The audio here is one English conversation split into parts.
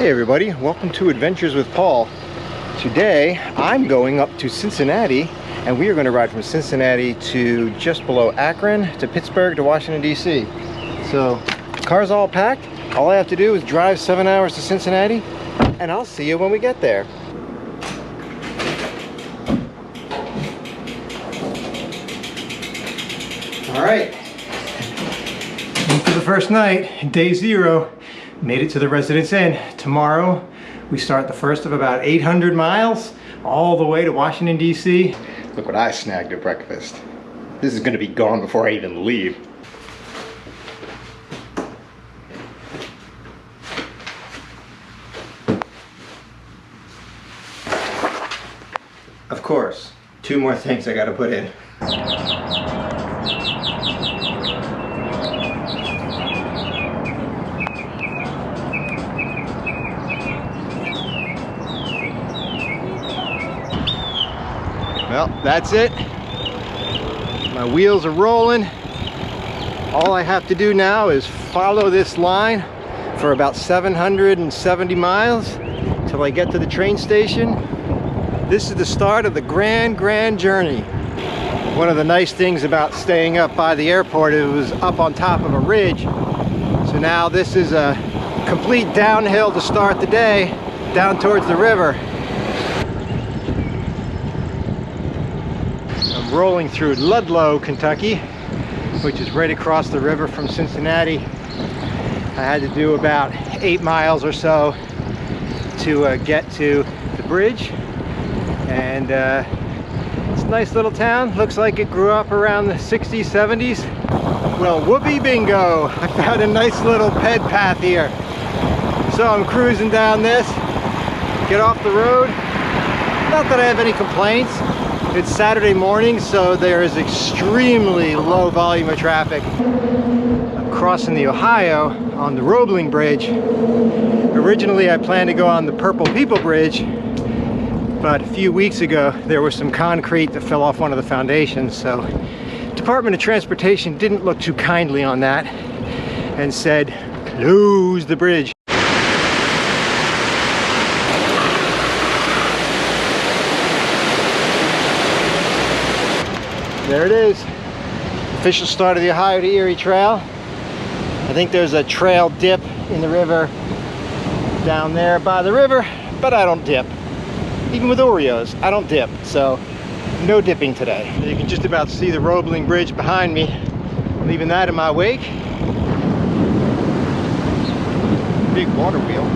Hey everybody, welcome to Adventures with Paul. Today I'm going up to Cincinnati, and we are going to ride from Cincinnati to just below Akron to Pittsburgh to Washington DC. So car's all packed. All I have to do is drive 7 hours to Cincinnati, and I'll see you when we get there. All right, for the first night, day 0. Made it to the Residence Inn. Tomorrow we start the first of about 800 miles all the way to Washington DC. Look what I snagged at breakfast. This is going to be gone before I even leave. Of course, 2 more things I got to put in. Well, that's it. My wheels are rolling. All I have to do now is follow this line for about 770 miles till I get to the train station. This is the start of the grand journey. One of the nice things about staying up by the airport, it was up on top of a ridge. So now this is a complete downhill to start the day, down towards the river. Rolling through Ludlow, Kentucky, which is right across the river from Cincinnati. I had to do about 8 miles or so to get to the bridge, and it's a nice little town. Looks like it grew up around the 60s, 70s. Well, whoopee bingo! I found a nice little ped path here. So I'm cruising down this, get off the road. Not that I have any complaints. It's Saturday morning, so there is extremely low volume of traffic. I'm crossing the Ohio on the Roebling Bridge. Originally, I planned to go on the Purple People Bridge, but a few weeks ago, there was some concrete that fell off one of the foundations, so Department of Transportation didn't look too kindly on that and said, close the bridge. There it is, official start of the Ohio to Erie Trail. I think there's a trail dip in the river down there by the river, but I don't dip. Even with Oreos, I don't dip, so no dipping today. You can just about see the Roebling Bridge behind me, leaving that in my wake. Big water wheel.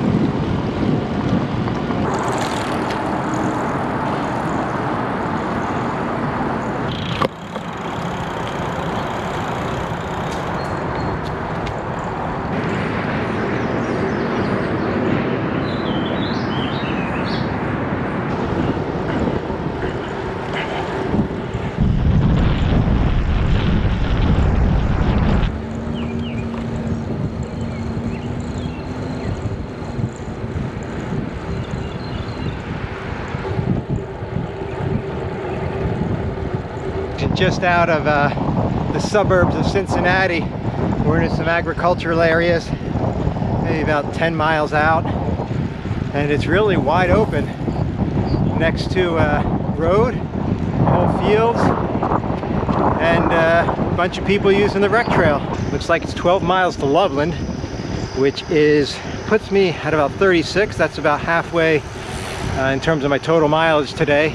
Just out of the suburbs of Cincinnati. We're in some agricultural areas, maybe about 10 miles out, and it's really wide open next to a road, whole fields, and a bunch of people using the rec trail. Looks like it's 12 miles to Loveland, which puts me at about 36. That's about halfway in terms of my total mileage today.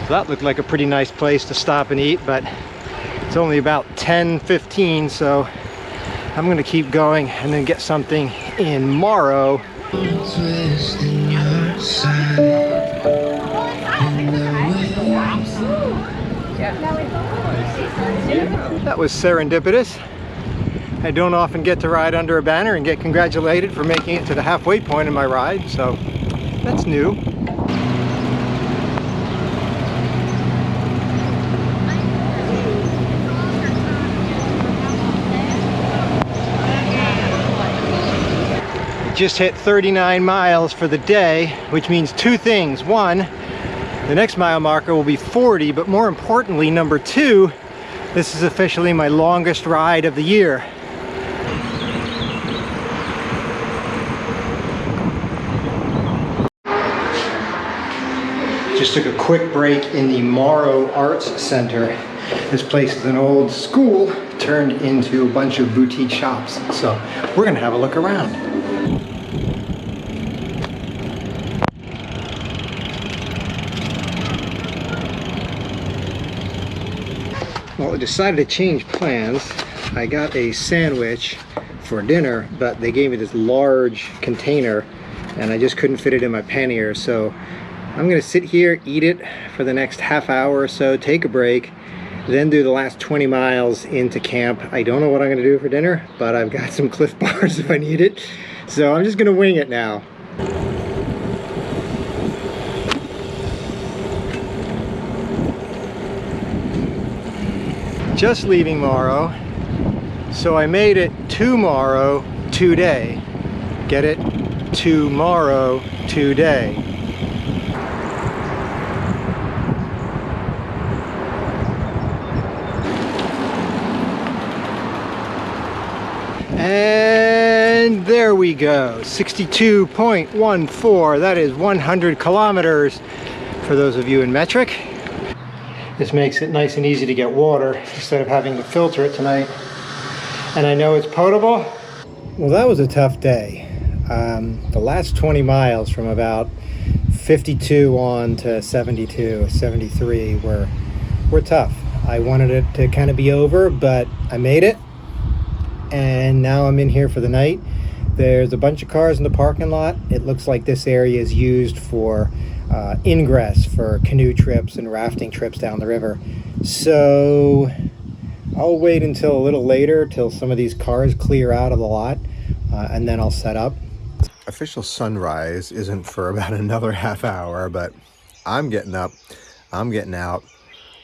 That looked like a pretty nice place to stop and eat, but it's only about 10:15, so I'm going to keep going and then get something in Morrow. That was serendipitous. I don't often get to ride under a banner and get congratulated for making it to the halfway point in my ride, so that's new. Just hit 39 miles for the day, which means 2 things. 1, the next mile marker will be 40, but more importantly, number 2, This is officially my longest ride of the year. Just took a quick break in the Morrow Arts Center. This place is an old school turned into a bunch of boutique shops. So we're gonna have a look around. Well, I decided to change plans. I got a sandwich for dinner, but they gave me this large container and I just couldn't fit it in my pannier. So I'm gonna sit here, eat it for the next half hour or so, take a break, then do the last 20 miles into camp. I don't know what I'm gonna do for dinner, but I've got some Cliff Bars if I need it. So I'm just gonna wing it now. Just leaving Morrow, so I made it to Morrow today. Get it? Tomorrow today. And there we go, 62.14. That is 100 kilometers for those of you in metric. This makes it nice and easy to get water instead of having to filter it tonight. And I know it's potable. Well, that was a tough day. The last 20 miles from about 52 on to 72, 73 were tough. I wanted it to kind of be over, but I made it. And now I'm in here for the night. There's a bunch of cars in the parking lot. It looks like this area is used for ingress for canoe trips and rafting trips down the river. So I'll wait until a little later till some of these cars clear out of the lot and then I'll set up. Official sunrise isn't for about another half hour, but I'm getting up, I'm getting out.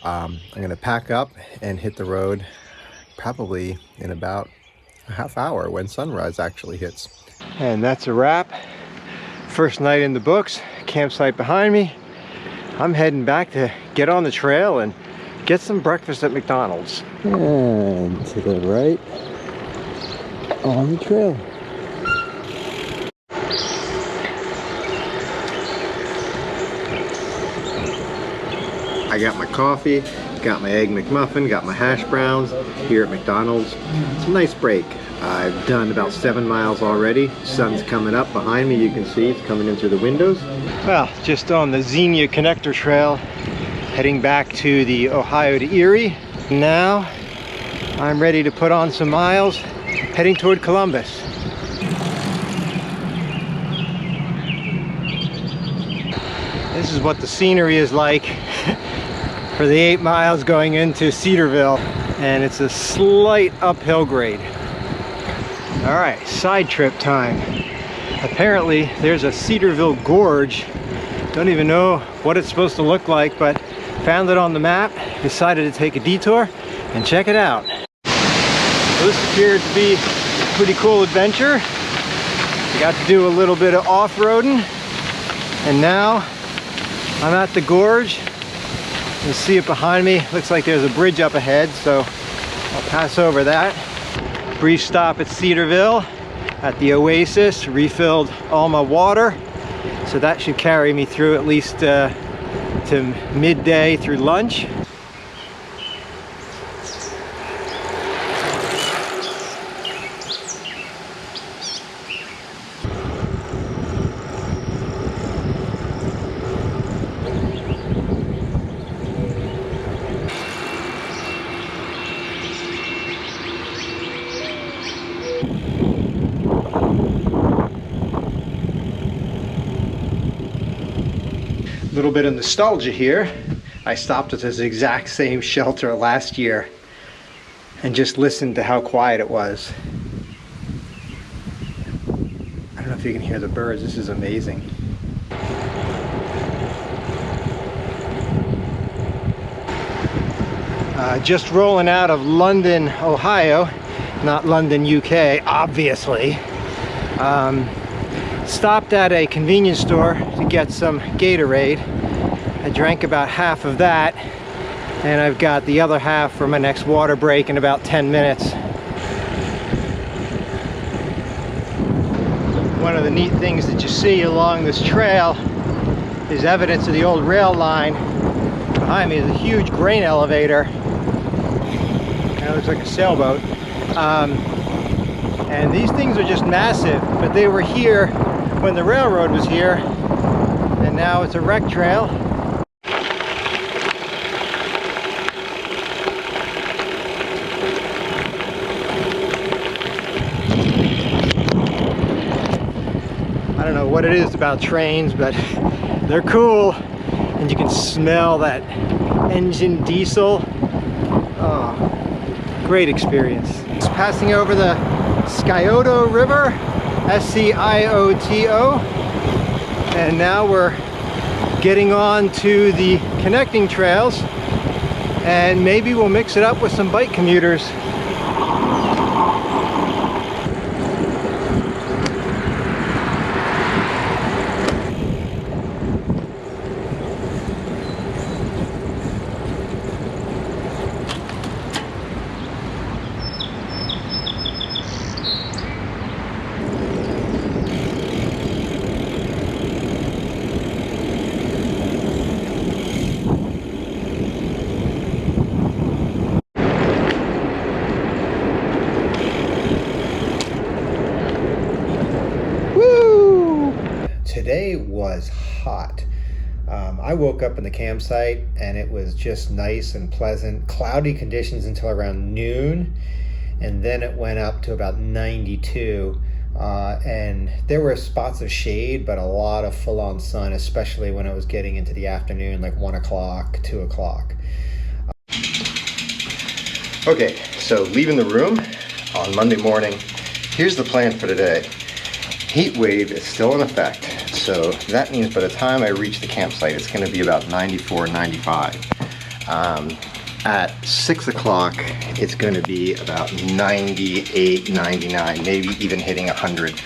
I'm gonna pack up and hit the road probably in about a half hour when sunrise actually hits. And that's a wrap. First night in the books, campsite behind me. I'm heading back to get on the trail and get some breakfast at McDonald's. And to the right, on the trail. I got my coffee, got my Egg McMuffin, got my hash browns here at McDonald's. It's a nice break. I've done about 7 miles already. Sun's coming up behind me, you can see it's coming in through the windows. Well, just on the Xenia Connector Trail, heading back to the Ohio to Erie. Now, I'm ready to put on some miles, heading toward Columbus. This is what the scenery is like for the 8 miles going into Cedarville, and it's a slight uphill grade. All right, side trip time. Apparently there's a Cedarville Gorge. Don't even know what it's supposed to look like, but found it on the map, decided to take a detour and check it out. So this appeared to be a pretty cool adventure. I got to do a little bit of off-roading, and now I'm at the gorge. You see it behind me. Looks like there's a bridge up ahead, so I'll pass over that. Brief stop at Cedarville at the Oasis, refilled all my water, so that should carry me through at least to midday through lunch. A little bit of nostalgia here. I stopped at this exact same shelter last year and just listened to how quiet it was. I don't know if you can hear the birds. This is amazing. Just rolling out of London, Ohio, not London, UK, obviously. Stopped at a convenience store to get some Gatorade. I drank about half of that, And I've got the other half for my next water break in about 10 minutes. One of the neat things that you see along this trail is evidence of the old rail line. Behind me is a huge grain elevator. It looks like a sailboat. And these things are just massive, but they were here when the railroad was here, and now it's a wreck trail. I don't know what it is about trains, but they're cool, and you can smell that engine diesel. Oh, great experience. It's passing over the Scioto River, S-C-I-O-T-O, and now we're getting on to the connecting trails, and maybe we'll mix it up with some bike commuters. Today was hot. I woke up in the campsite and it was just nice and pleasant. Cloudy conditions until around noon, and then it went up to about 92. And there were spots of shade, but a lot of full-on sun, especially when it was getting into the afternoon, like 1 o'clock, 2 o'clock. Okay, so leaving the room on Monday morning. Here's the plan for today. Heat wave is still in effect, so that means by the time I reach the campsite, it's going to be about 94, 95. At 6 o'clock, it's going to be about 98, 99, maybe even hitting 100.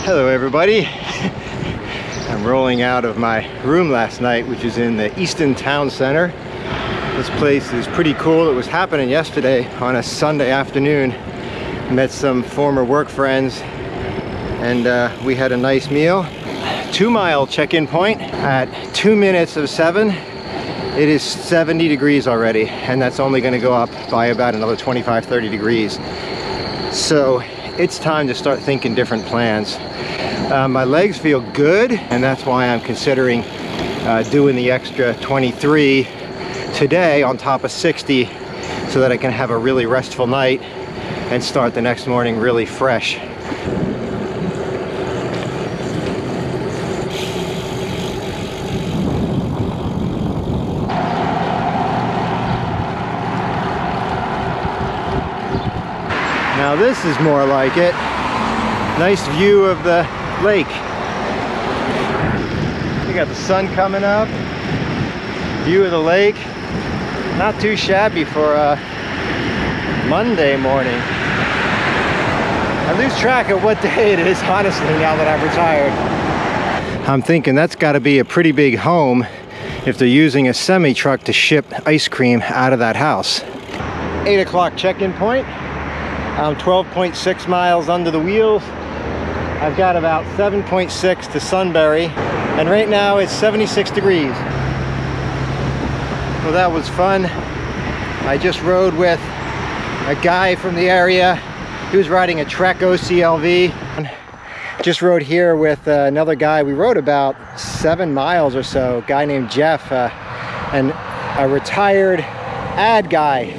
Hello, everybody. I'm rolling out of my room last night, which is in the Easton Town Center. This place is pretty cool. It was happening yesterday on a Sunday afternoon. Met some former work friends, and we had a nice meal. 2 mile check-in point at 2 minutes of 7. It is 70 degrees already, and that's only going to go up by about another 25-30 degrees. So it's time to start thinking different plans. My legs feel good, and that's why I'm considering doing the extra 23 today on top of 60, so that I can have a really restful night and start the next morning really fresh. Now this is more like it. Nice view of the lake. You got the sun coming up, view of the lake. Not too shabby for a Monday morning. I lose track of what day it is, honestly, now that I'm retired. I'm thinking that's got to be a pretty big home if they're using a semi-truck to ship ice cream out of that house. 8 o'clock check-in point. I'm 12.6 miles under the wheels. I've got about 7.6 to Sunbury, and right now it's 76 degrees. Well, that was fun. I just rode with a guy from the area. He was riding a Trek OCLV. Just rode here with another guy. We rode about 7 miles or so, a guy named Jeff, and a retired ad guy.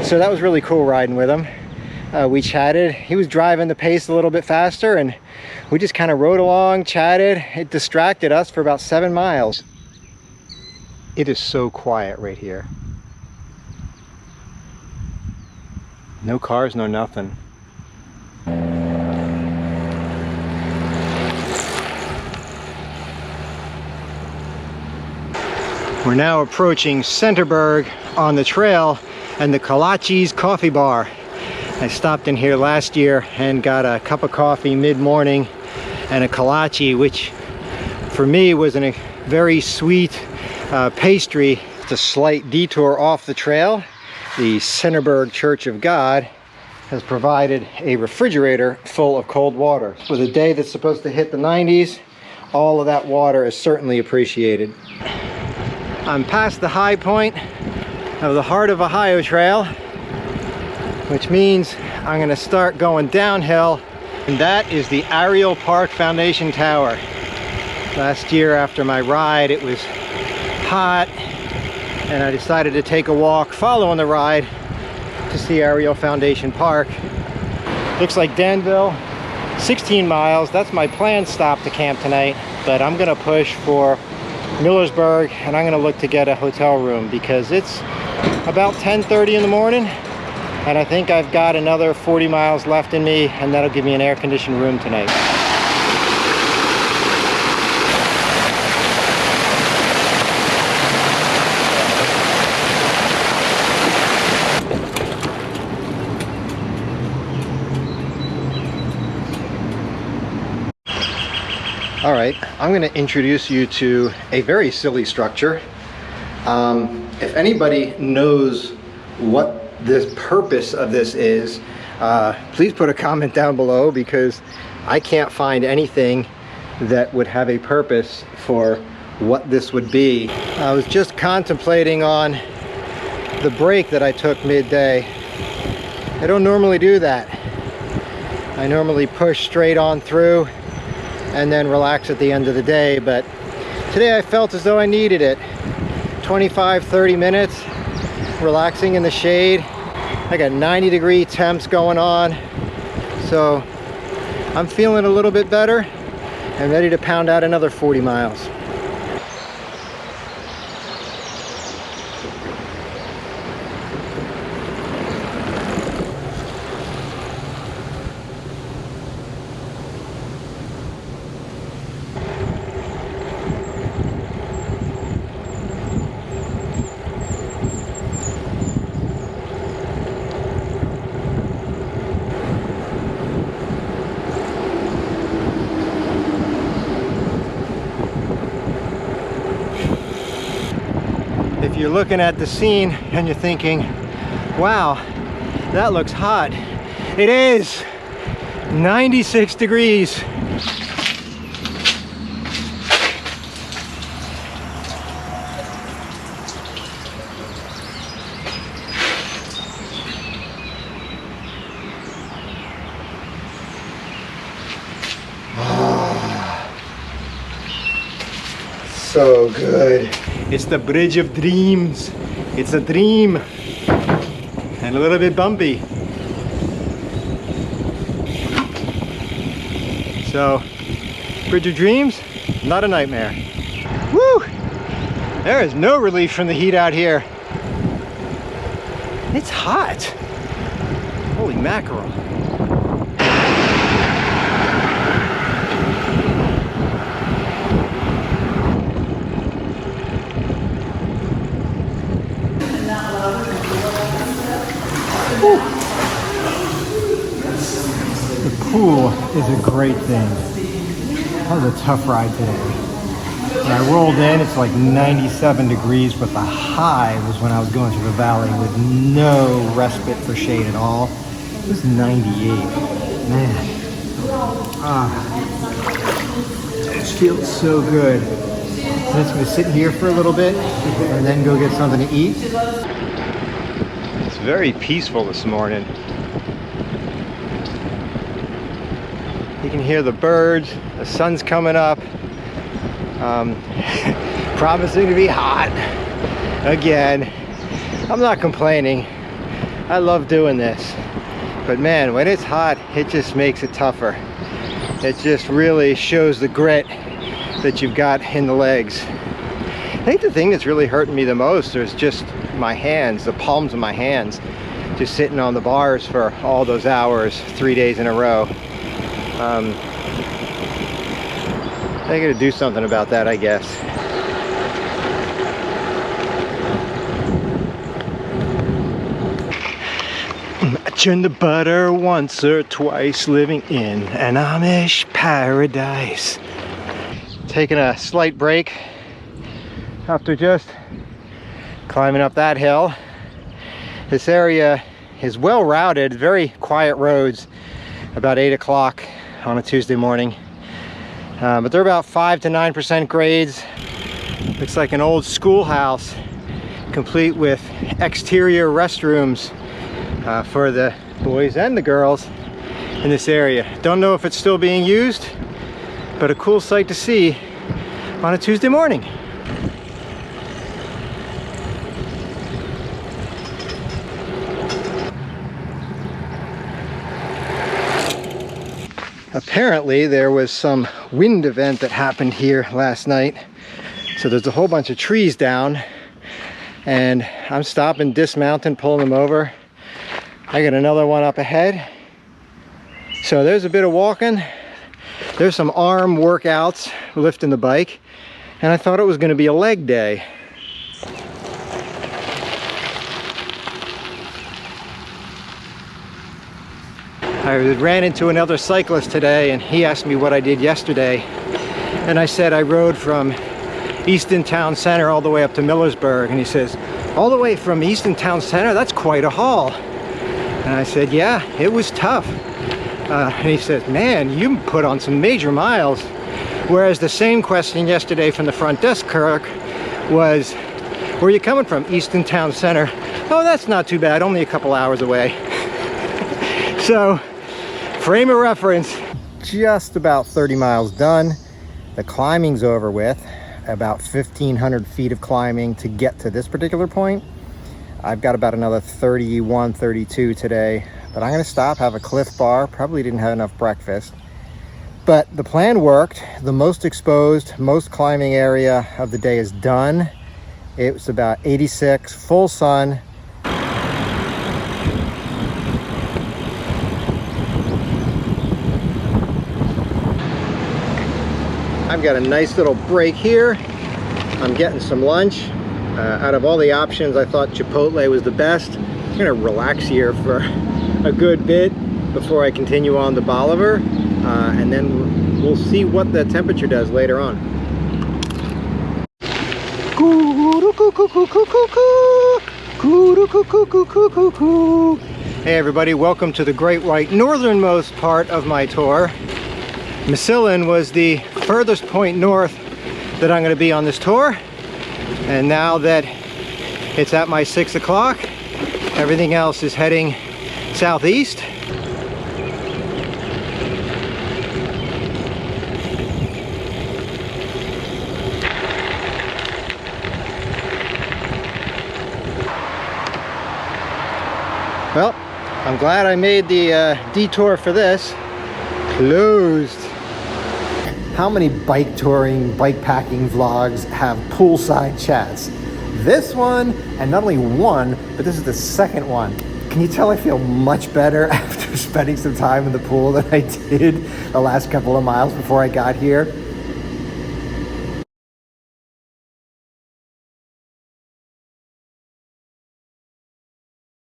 So that was really cool riding with him. We chatted. He was driving the pace a little bit faster, and we just kind of rode along, chatted. It distracted us for about 7 miles. It is so quiet right here. No cars, no nothing. We're now approaching Centerburg on the trail and the Kolachi's Coffee Bar. I stopped in here last year and got a cup of coffee mid-morning and a kolache, which for me was a very sweet pastry Just a slight detour off the trail, the Millersburg Church of God has provided a refrigerator full of cold water. With a day that's supposed to hit the 90s, all of that water is certainly appreciated. I'm past the high point of the Heart of Ohio Trail, which means I'm going to start going downhill, and that is the Ariel Park Foundation Tower. Last year after my ride, it was hot, and I decided to take a walk following the ride to see Ariel Foundation Park. Looks like Danville, 16 miles. That's my planned stop to camp tonight, but I'm gonna push for Millersburg, and I'm gonna look to get a hotel room because it's about 10:30 in the morning, and I think I've got another 40 miles left in me, and that'll give me an air-conditioned room tonight. All right, I'm going to introduce you to a very silly structure. If anybody knows what the purpose of this is, please put a comment down below, because I can't find anything that would have a purpose for what this would be. I was just contemplating on the break that I took midday. I don't normally do that. I normally push straight on through and then relax at the end of the day, but today I felt as though I needed it. 25-30 minutes relaxing in the shade. I got 90-degree temps going on, so I'm feeling a little bit better and ready to pound out another 40 miles. If you're looking at the scene and you're thinking, wow, that looks hot. It is 96 degrees. So good. It's the bridge of dreams. It's a dream. And a little bit bumpy. So, bridge of dreams, not a nightmare. Woo! There is no relief from the heat out here. It's hot. Holy mackerel. The pool is a great thing. That was a tough ride today. When I rolled in, it's like 97 degrees, but the high was when I was going through the valley with no respite for shade at all. It was 98. Man. It feels so good. I'm just going to sit here for a little bit and then go get something to eat. It's very peaceful this morning. You can hear the birds, the sun's coming up. Promising to be hot again. I'm not complaining. I love doing this. But man, when it's hot, it just makes it tougher. It just really shows the grit that you've got in the legs. I think the thing that's really hurting me the most is just my hands, the palms of my hands, just sitting on the bars for all those hours, 3 days in a row. I gotta do something about that, I guess. Churn the butter once or twice, living in an Amish paradise. Taking a slight break after just Climbing up that hill. This area is well routed, very quiet roads, about 8 o'clock on a Tuesday morning. But they're about 5 to 9% grades. Looks like an old schoolhouse, complete with exterior restrooms for the boys and the girls in this area. Don't know if it's still being used, but a cool sight to see on a Tuesday morning. Apparently there was some wind event that happened here last night. So there's a whole bunch of trees down, and I'm stopping, dismounting, pulling them over. I got another one up ahead. So there's a bit of walking. There's some arm workouts, lifting the bike, and I thought it was going to be a leg day. I ran into another cyclist today, and he asked me what I did yesterday, and I said I rode from Easton Town Center all the way up to Millersburg, and he says, all the way from Easton Town Center? That's quite a haul. And I said, yeah, it was tough. And he says, man, you put on some major miles. Whereas the same question yesterday from the front desk clerk was, where are you coming from? Easton Town Center. Oh, that's not too bad, only a couple hours away. So, frame of reference, just about 30 miles done. The climbing's over with, about 1,500 feet of climbing to get to this particular point. I've got about another 31, 32 today, but I'm gonna stop, have a Cliff Bar. Probably didn't have enough breakfast, but the plan worked. The most exposed, most climbing area of the day is done. It was about 86, full sun. I've got a nice little break here. I'm getting some lunch. Out of all the options, I thought Chipotle was the best. I'm gonna relax here for a good bit before I continue on to Bolivar, and then we'll see what the temperature does later on. Hey everybody, welcome to the Great White northernmost part of my tour. Massillon was the furthest point north that I'm going to be on this tour, and now that it's at my 6 o'clock, everything else is heading southeast. Well, I'm glad I made the detour for this. Closed. How many bike touring, bike packing vlogs have poolside chats? This one, and not only one, but this is the second one. Can you tell I feel much better after spending some time in the pool than I did the last couple of miles before I got here?